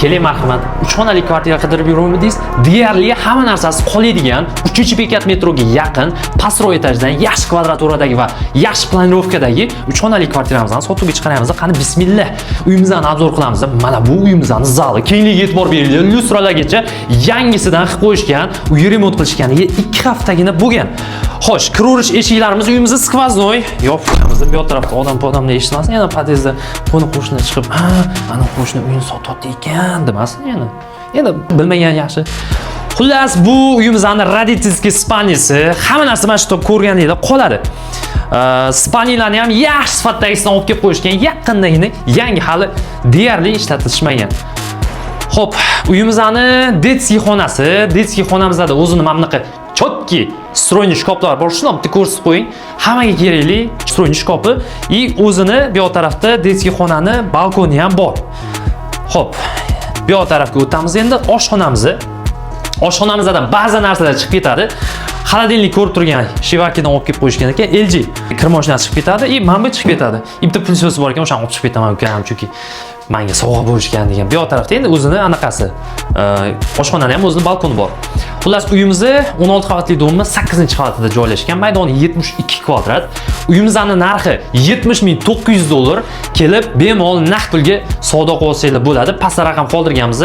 Keling marhamat, 3 xonali kvartira qidirib yuribdingiz. Deyarli hamma narsasi qoladigan 3-bekat metroga yaqin, pastroq etajdan, yaxshi kvadraturadagi va yaxshi planirovkadagi 3 xonali kvartiramizni sotuvga chiqaramiz. Qani bismillah. Uyimizni obzor qilamiz. Mana bu uyimizning zali, kengligiga e'tibor beringlar. Lyustralargacha yangisidan qilib qo'yishgan, uy remont qilishganiga 2 haftagina bo'lgan. Xo'sh, kiraverish eshiklarimiz uyimizda skvoznoy. Yopamiz. Bu tarafda odamlar eshitmasin. Yana podyezdda qo'ni-qo'shni chiqib, ana qo'shni uyini sotyapti ekan demasin yana. Endi bilmagan yaxshi. Xullas, bu uyimizning родительский spalnisi, hamma narsa mana shu ko'rganingizda qoladi. Spalnilarni ham yaxshi sifatdagisidan olib kelib qo'yishgan, yaqindagina yangi hali deyarli ishlatishmagan. Xo'p, uyimizning detskiy xonasi, detskiy xonamizda o'zini mana bunaqa chotki stroyniy shkoplar bor. Shuni bitta ko'rsatib qo'ying. Hammaga kerakli stroyniy shkopi va o'zini bu yoq tarafda detskiy xonani balkoni ham bor. Xo'p, bu yoq tarafga o'tamiz endi. Oshxonamizdan ba'zi narsalar chiqib ketadi. Xolodilnik ko'rib turgan Shivakidan olib kelib qo'yishgan ekan, LG kirmoshinasi chiqib ketadi, mana bu chiqib ketadi. Bitta pulsosi bor ekan, o'shani olib chiqib ketaman ukam, chunki menga sovg'a bo'lishgan degan. Bu yoq tarafda endi o'zini anaqasi, oshxonani ham o'zini balkoni bor. Xullas, uyimizni 16 qavatli domimiz 8-qavatida joylashgan. Maydoni 72 kvadrat. Uyimizning narxi $70,900. Kelib, bemalol naqd pulga savdo qilsanglar bo'ladi. Pastda raqam qoldirganmiz.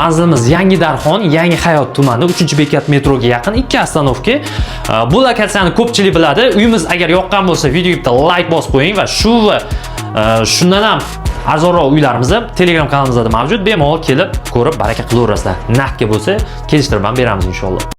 Manzilimiz Yangi Darxon, Yangi Hayot tumani, 3-bekat metroga yaqin, 2 ostanovka. Bu lokatsiyani ko'pchilik biladi. Uyimiz agar yoqqan bo'lsa, videoga bitta like bosib qo'ying va shu va shundan ham arzonroq uylarimiz Telegram kanalimizda mavjud. Bemalol kelib ko'rib baraka qilaverasizlar. Naqdga bo'lsa, kelishtirib ham beramiz inshaalloh.